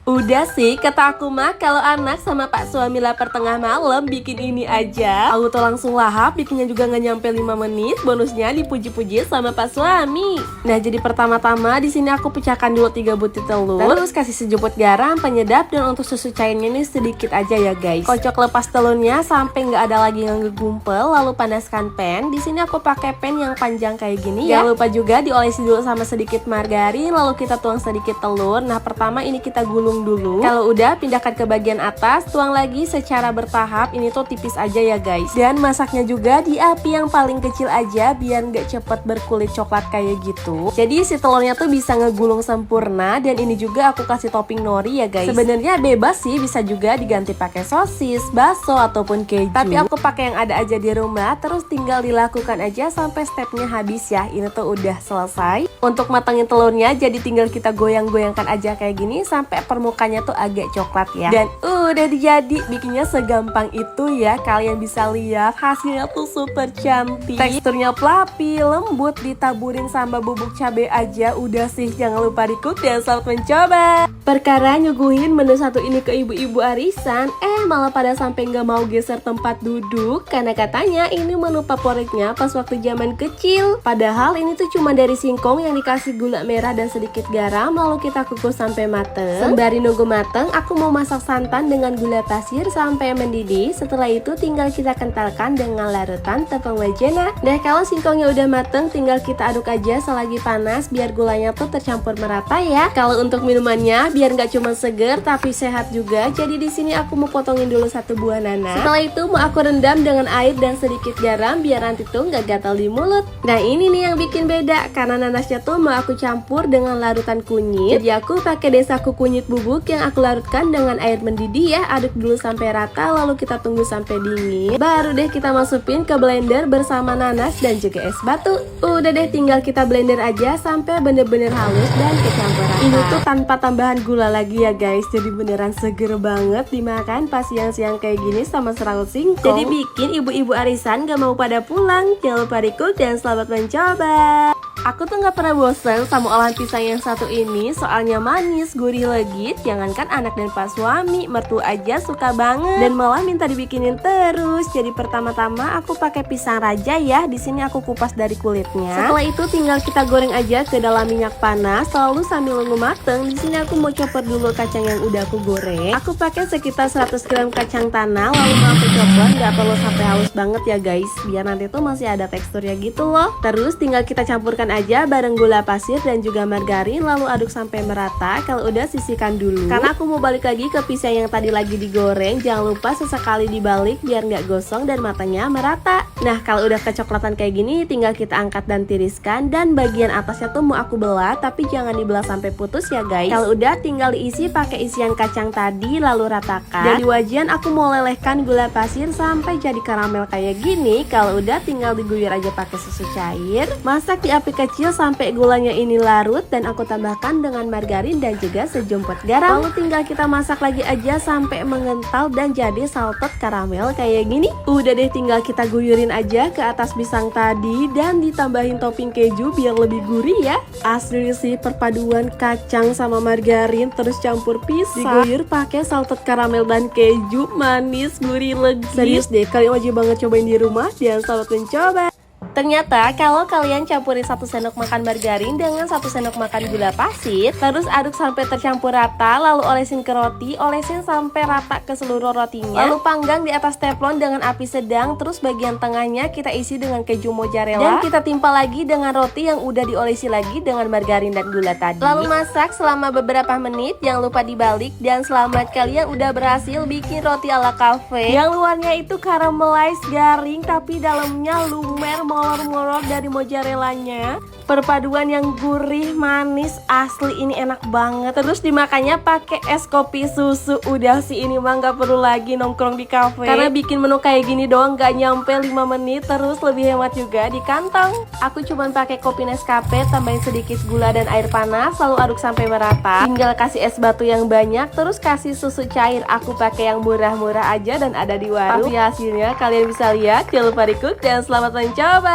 Udah sih, kata aku mah kalau anak sama pak suami lapar tengah malam bikin ini aja. Aku tuh langsung lahap, bikinnya juga nggak nyampe 5 menit. Bonusnya dipuji-puji sama pak suami. Nah, jadi pertama-tama di sini aku pecahkan dulu 3 butir telur. Terus kasih sejumput garam, penyedap, dan untuk susu cairnya ini sedikit aja ya guys. Kocok lepas telurnya sampai nggak ada lagi yang ngegumpel. Lalu panaskan pan. Di sini aku pakai pan yang panjang kayak gini ya. Jangan lupa juga diolesi dulu sama sedikit margarin. Lalu kita tuang sedikit telur. Nah, pertama ini kita gulung dulu. Kalau udah, pindahkan ke bagian atas, tuang lagi secara bertahap. Ini tuh tipis aja ya guys. Dan masaknya juga di api yang paling kecil aja biar nggak cepet berkulit coklat kayak gitu. Jadi si telurnya tuh bisa ngegulung sempurna. Dan ini juga aku kasih topping nori ya guys. Sebenarnya bebas sih, bisa juga diganti pakai sosis, bakso ataupun keju. Tapi aku pakai yang ada aja di rumah. Terus tinggal dilakukan aja sampai stepnya habis ya. Ini tuh udah selesai. Untuk matangin telurnya, jadi tinggal kita goyang-goyangkan aja kayak gini sampai permukaannya tuh agak coklat ya. Dan udah jadi, bikinnya segampang itu ya. Kalian bisa lihat hasilnya tuh super cantik. Teksturnya fluffy, lembut, ditaburin sama bubuk cabai aja. Udah sih, jangan lupa di-cook dan selamat mencoba. Perkara nyuguhin menu satu ini ke ibu-ibu arisan, malah pada sampai nggak mau geser tempat duduk karena katanya ini menu favoritnya pas waktu zaman kecil. Padahal ini tuh cuma dari singkong yang dikasih gula merah dan sedikit garam, lalu kita kukus sampai mateng. Sembari nunggu mateng, aku mau masak santan dengan gula pasir sampai mendidih. Setelah itu tinggal kita kentalkan dengan larutan tepung maizena. Nah, kalau singkongnya udah mateng, tinggal kita aduk aja selagi panas biar gulanya tuh tercampur merata ya. Kalau untuk minumannya biar nggak cuma seger tapi sehat juga. Jadi di sini aku mau potongin dulu 1 buah nanas. Setelah itu mau aku rendam dengan air dan sedikit garam biar nanti tuh nggak gatal di mulut. Nah, ini nih yang bikin beda karena nanasnya tuh mau aku campur dengan larutan kunyit. Jadi aku pakai desaku kunyit bubuk yang aku larutkan dengan air mendidih ya. Aduk dulu sampai rata lalu kita tunggu sampai dingin. Baru deh kita masukin ke blender bersama nanas dan juga es batu. Udah deh, tinggal kita blender aja sampai bener-bener halus dan kecampur rata. Ini tuh tanpa tambahan gula lagi ya guys. Jadi beneran seger banget dimakan pas siang-siang kayak gini sama serau singkong. Jadi bikin ibu-ibu arisan gak mau pada pulang. Jangan lupa di-cook dan selamat mencoba. Aku tuh gak pernah bosan sama olahan pisang yang satu ini. Soalnya manis, gurih, legit. Jangankan anak dan pas suami, mertua aja suka banget dan malah minta dibikinin terus. Jadi pertama-tama aku pakai pisang raja ya. Di sini aku kupas dari kulitnya. Setelah itu tinggal kita goreng aja ke dalam minyak panas. Lalu sambil nunggu mateng, di sini aku mau chopper dulu kacang yang udah aku goreng. Aku pakai sekitar 100 gram kacang tanah. Lalu mau aku chopper, nggak perlu sampai halus banget ya guys. Biar nanti tuh masih ada teksturnya gitu loh. Terus tinggal kita campurkan aja bareng gula pasir dan juga margarin, lalu aduk sampai merata. Kalau udah sisihkan dulu. Karena aku mau balik lagi ke pisang yang tadi lagi digoreng, jangan lupa sesekali dibalik biar nggak gosong dan matanya merata. Nah, kalau udah kecoklatan kayak gini, tinggal kita angkat dan tiriskan. Dan bagian atasnya tuh mau aku belah, tapi jangan dibelah sampai putus ya guys. Kalau udah tinggal diisi pakai isian kacang tadi, lalu ratakan. Dan di wajan aku mau lelehkan gula pasir sampai jadi karamel kayak gini. Kalau udah tinggal diguyur aja pakai susu cair. Masak di api kecil sampai gulanya ini larut dan aku tambahkan dengan margarin dan juga sejumput garam. Lalu tinggal kita masak lagi aja sampai mengental dan jadi salted karamel kayak gini. Udah deh, tinggal kita guyurin aja ke atas pisang tadi dan ditambahin topping keju biar lebih gurih ya. Asli sih perpaduan kacang sama margarin terus campur pisang. Diguyur pakai salted karamel dan keju, manis, gurih, legit. Serius deh, kalian wajib banget cobain di rumah dan selamat mencoba. Ternyata kalau kalian campurin 1 sendok makan margarin dengan 1 sendok makan gula pasir, terus aduk sampai tercampur rata, lalu olesin ke roti, olesin sampai rata ke seluruh rotinya. Lalu panggang di atas teflon dengan api sedang, terus bagian tengahnya kita isi dengan keju mozzarella dan kita timpa lagi dengan roti yang udah diolesi lagi dengan margarin dan gula tadi. Lalu masak selama beberapa menit, jangan lupa dibalik. Dan selamat, kalian udah berhasil bikin roti ala cafe yang luarnya itu caramelize garing tapi dalamnya lumer molor dari mozzarellanya. Perpaduan yang gurih, manis, asli ini enak banget. Terus dimakannya pakai es kopi susu. Udah sih, ini mah nggak perlu lagi nongkrong di cafe. Karena bikin menu kayak gini doang nggak nyampe 5 menit. Terus lebih hemat juga di kantong. Aku cuman pakai kopi Nescafe, tambahin sedikit gula dan air panas, lalu aduk sampai merata. Tinggal kasih es batu yang banyak, terus kasih susu cair. Aku pakai yang murah-murah aja dan ada di warung. Pasti hasilnya kalian bisa lihat. Jangan lupa di-cook dan selamat mencoba.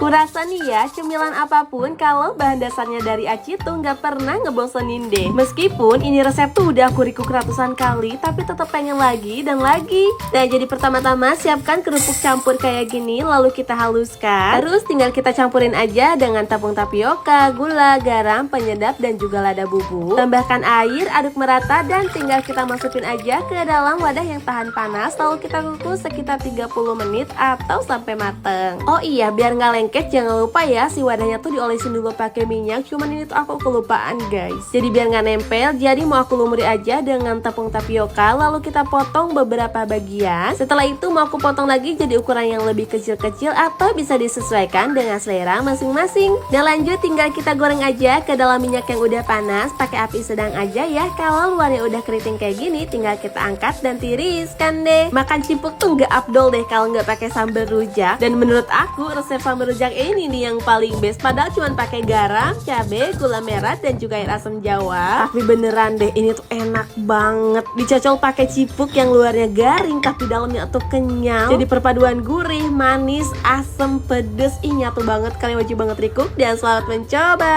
Kurasa nih ya, cemilan apa apapun, kalau bahan dasarnya dari aci tuh nggak pernah ngebosenin deh. Meskipun ini resep tuh udah aku recook ratusan kali, tapi tetap pengen lagi dan lagi. Nah, jadi pertama-tama siapkan kerupuk campur kayak gini, lalu kita haluskan. Terus tinggal kita campurin aja dengan tepung tapioka, gula, garam, penyedap, dan juga lada bubuk. Tambahkan air, aduk merata, dan tinggal kita masukin aja ke dalam wadah yang tahan panas, lalu kita kukus sekitar 30 menit atau sampai mateng. Oh iya, biar nggak lengket jangan lupa ya si wadahnya tuh diolesin dulu pakai minyak. Cuman ini tuh aku kelupaan guys. Jadi biar nggak nempel, jadi mau aku lumuri aja dengan tepung tapioka, lalu kita potong beberapa bagian. Setelah itu mau aku potong lagi jadi ukuran yang lebih kecil-kecil atau bisa disesuaikan dengan selera masing-masing. Dan lanjut tinggal kita goreng aja ke dalam minyak yang udah panas, pakai api sedang aja ya. Kalau luarnya udah keriting kayak gini, tinggal kita angkat dan tiriskan deh. Makan cipuk tuh nggak afdol deh kalau nggak pakai sambal rujak. Dan menurut aku resep sambal rujak ini nih yang paling best, padahal cuma pakai garam, cabai, gula merah, dan juga air asam jawa. Tapi beneran deh, ini tuh enak banget. Dicocol pakai cipuk yang luarnya garing tapi dalamnya tuh kenyal. Jadi perpaduan gurih, manis, asam, pedes, nyatu banget. Kalian wajib banget recook dan selamat mencoba.